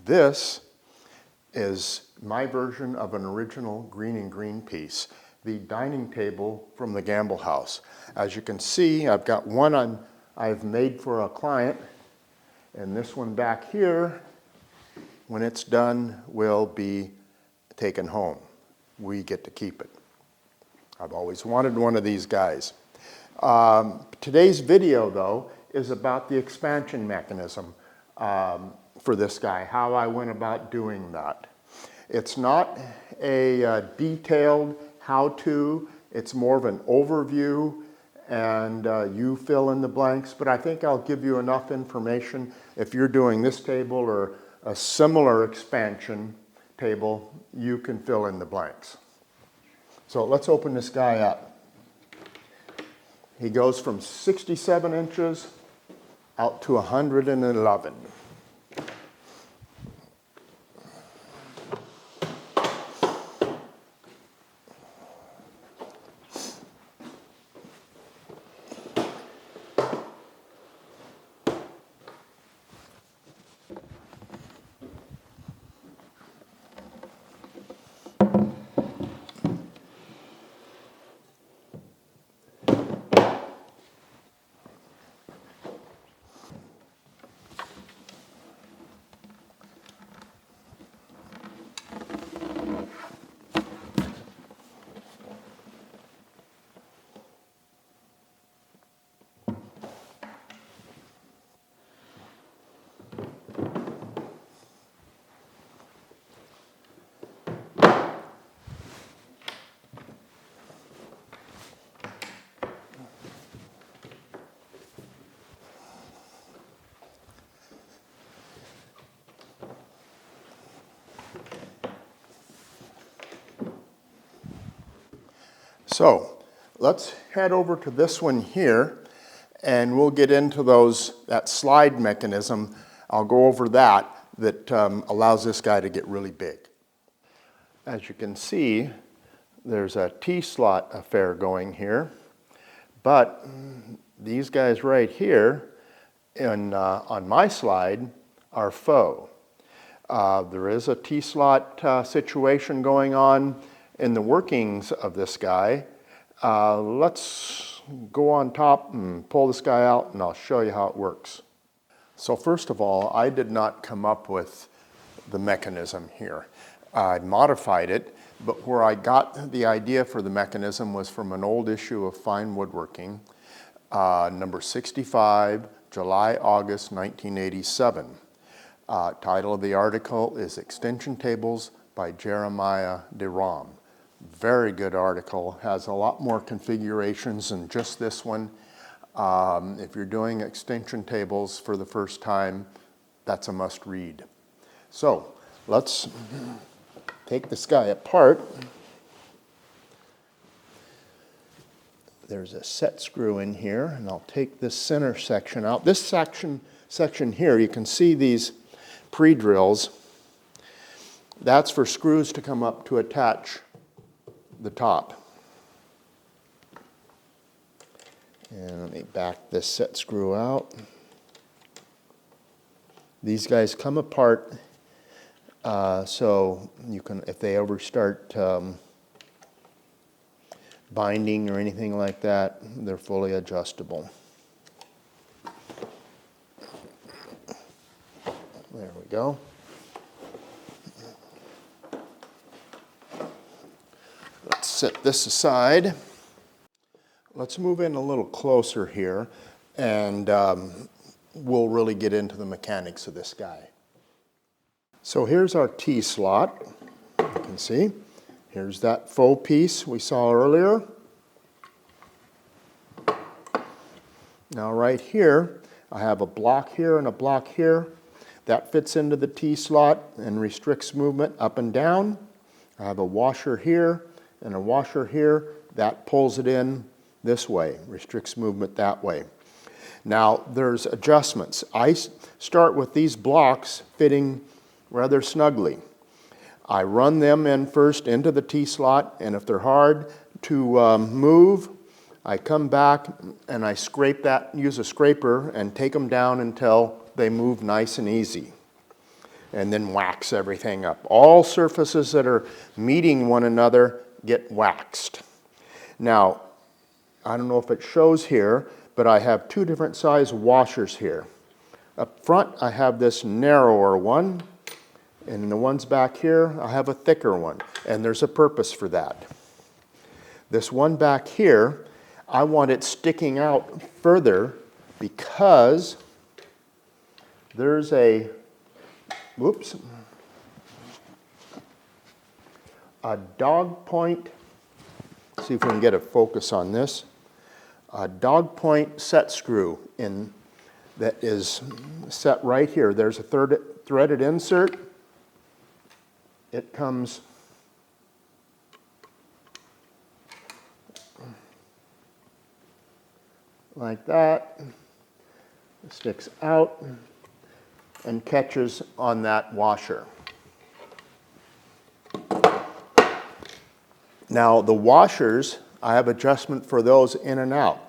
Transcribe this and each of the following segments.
This is my version of an original Greene and Greene piece, the dining table from the Gamble House. As you can see, I've got one I've made for a client, and this one back here, when it's done, will be taken home. We get to keep it. I've always wanted one of these guys. Today's video, though, is about the expansion mechanism for this guy, how I went about doing that. It's not a detailed how-to, it's more of an overview, and you fill in the blanks, but I think I'll give you enough information if you're doing this table or a similar expansion table, you can fill in the blanks. So let's open this guy up. He goes from 67 inches out to 111. So let's head over to this one here, and we'll get into that slide mechanism. I'll go over that allows this guy to get really big. As you can see, there's a T-slot affair going here, but these guys right here on my slide are faux. There is a T-slot situation going on in the workings of this guy. Let's go on top and pull this guy out, and I'll show you how it works. So first of all, I did not come up with the mechanism here. I modified it, but where I got the idea for the mechanism was from an old issue of Fine Woodworking, number 65, July, August 1987. Title of the article is Extension Tables by Jeremiah de Rahm. Very good article, has a lot more configurations than just this one. If you're doing extension tables for the first time, that's a must read. So let's take this guy apart. There's a set screw in here, and I'll take this center section out. This section here, you can see these pre-drills. That's for screws to come up to attach the top. And let me back this set screw out. These guys come apart so you can, if they ever start binding or anything like that, they're fully adjustable. There we go. Let's set this aside. Let's move in a little closer here, and we'll really get into the mechanics of this guy. So here's our T-slot. You can see. Here's that faux piece we saw earlier. Now right here, I have a block here and a block here. That fits into the T-slot and restricts movement up and down. I have a washer here and a washer here. That pulls it in this way, restricts movement that way. Now there's adjustments. I start with these blocks fitting rather snugly. I run them in first into the T-slot, and if they're hard to move, I come back and I scrape that, use a scraper and take them down until they move nice and easy. and then wax everything up. All surfaces that are meeting one another get waxed. Now, I don't know if it shows here, but I have two different size washers here. Up front, I have this narrower one, and the ones back here, I have a thicker one, and there's a purpose for that. This one back here, I want it sticking out further because there's a, whoops, a dog point, see if we can get a focus on this, a dog point set screw in that is set right here. There's a threaded insert. It comes like that, it sticks out and catches on that washer. Now the washers, I have adjustment for those in and out.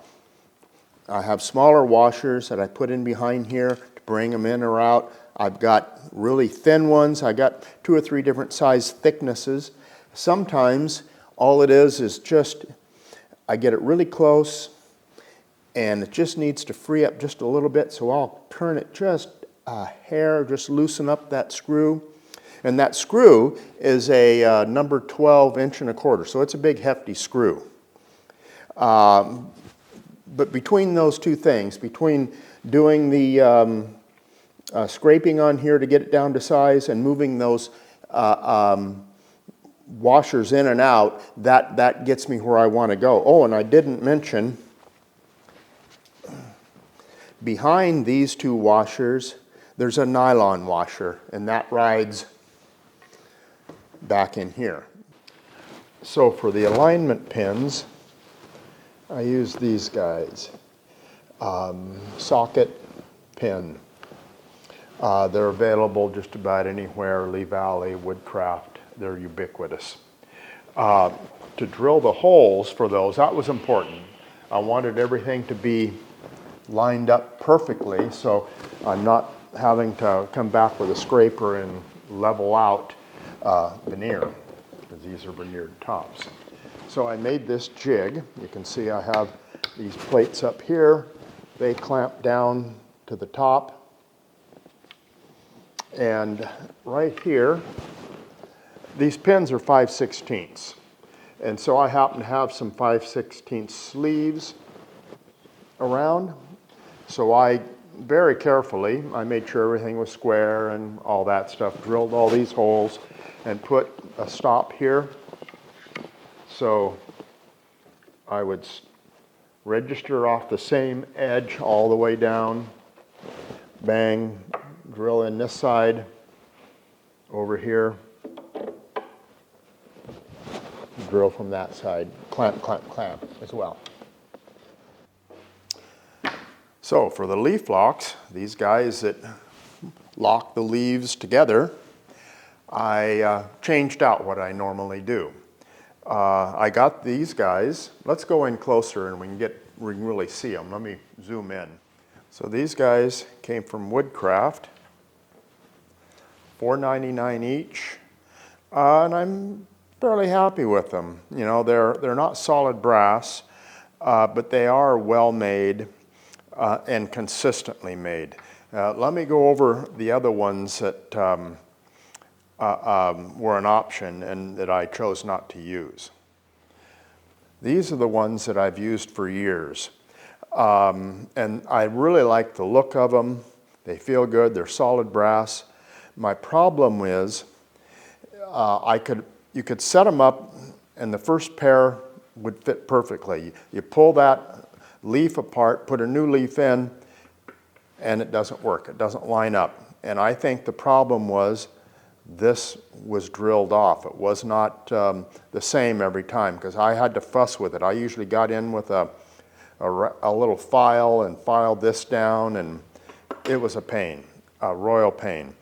I have smaller washers that I put in behind here to bring them in or out. I've got really thin ones. I got 2 or 3 different size thicknesses. Sometimes all it is just, I get it really close and it just needs to free up just a little bit, so I'll turn it just a hair, just loosen up that screw. And that screw is a number 12 1 1/4, so it's a big hefty screw. But between those two things, between doing the scraping on here to get it down to size and moving those washers in and out, that gets me where I want to go. Oh, and I didn't mention, behind these two washers, there's a nylon washer, and that rides back in here. So for the alignment pins, I use these guys. Socket pin. They're available just about anywhere, Lee Valley, Woodcraft, they're ubiquitous. To drill the holes for those, that was important. I wanted everything to be lined up perfectly, so I'm not having to come back with a scraper and level out veneer, because these are veneered tops. So I made this jig. You can see I have these plates up here. They clamp down to the top. And right here, these pins are 5/16. And so I happen to have some 5/16 sleeves around. So I very carefully, I made sure everything was square and all that stuff, drilled all these holes and put a stop here. So I would register off the same edge all the way down, bang, drill in this side, over here, drill from that side, clamp, clamp, clamp as well. So for the leaf locks, these guys that lock the leaves together, I changed out what I normally do. I got these guys. Let's go in closer and we can really see them. Let me zoom in. So these guys came from Woodcraft, $4.99 each, and I'm fairly happy with them. You know, they're not solid brass, but they are well made and consistently made. Let me go over the other ones that were an option and that I chose not to use. These are the ones that I've used for years. And I really like the look of them. They feel good, they're solid brass. My problem is you could set them up and the first pair would fit perfectly. You pull that leaf apart, put a new leaf in, and it doesn't work, it doesn't line up. And I think the problem was this was drilled off. It was not the same every time because I had to fuss with it. I usually got in with a little file and filed this down, and it was a pain, a royal pain.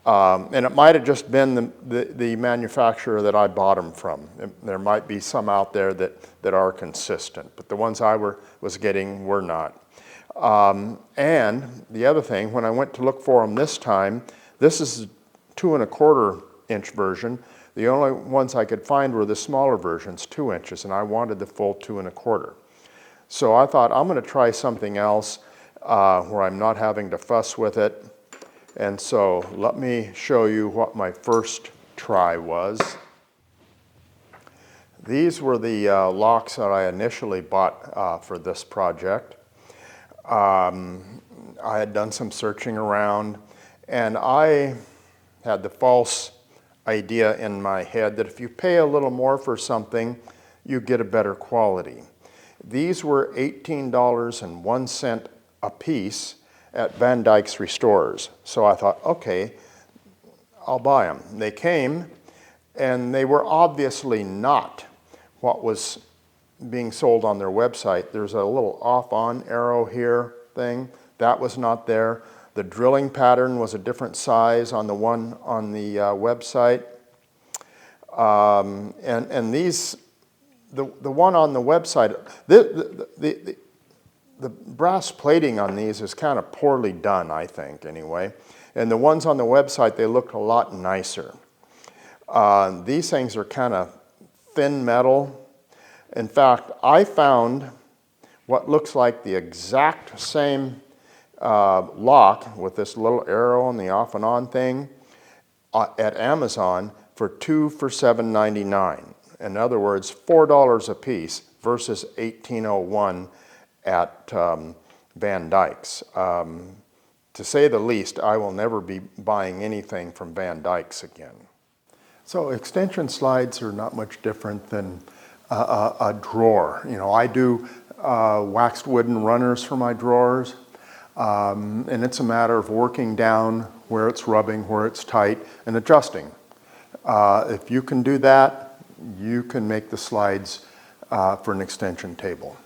And it might have just been the manufacturer that I bought them from. There might be some out there that are consistent, but the ones I was getting were not. And the other thing, when I went to look for them this time, this is 2¼ inch version. The only ones I could find were the smaller versions, 2 inches, and I wanted the full 2¼ So I thought, I'm going to try something else where I'm not having to fuss with it. And so let me show you what my first try was. These were the locks that I initially bought for this project. I had done some searching around, and I had the false idea in my head that if you pay a little more for something, you get a better quality. These were $18.01 a piece at Van Dyke's Restorers. So I thought, okay, I'll buy them. They came, and they were obviously not what was being sold on their website. There's a little off-on arrow here thing. That was not there. The drilling pattern was a different size on the one on the website. And these, the one on the website, the brass plating on these is kind of poorly done, I think, anyway. And the ones on the website, they look a lot nicer. These things are kind of thin metal. In fact, I found what looks like the exact same lock with this little arrow and the off and on thing at Amazon for 2 for $7.99. In other words, $4 a piece versus $18.01 at Van Dyke's. To say the least, I will never be buying anything from Van Dyke's again. So extension slides are not much different than a drawer. You know, I do waxed wooden runners for my drawers, and it's a matter of working down where it's rubbing, where it's tight, and adjusting. If you can do that, you can make the slides for an extension table.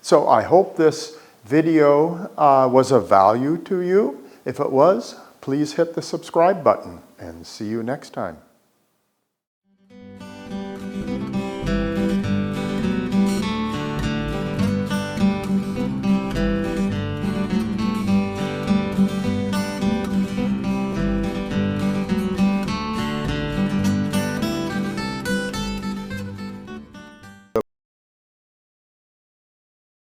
So I hope this video was of value to you. If it was, please hit the subscribe button, and see you next time.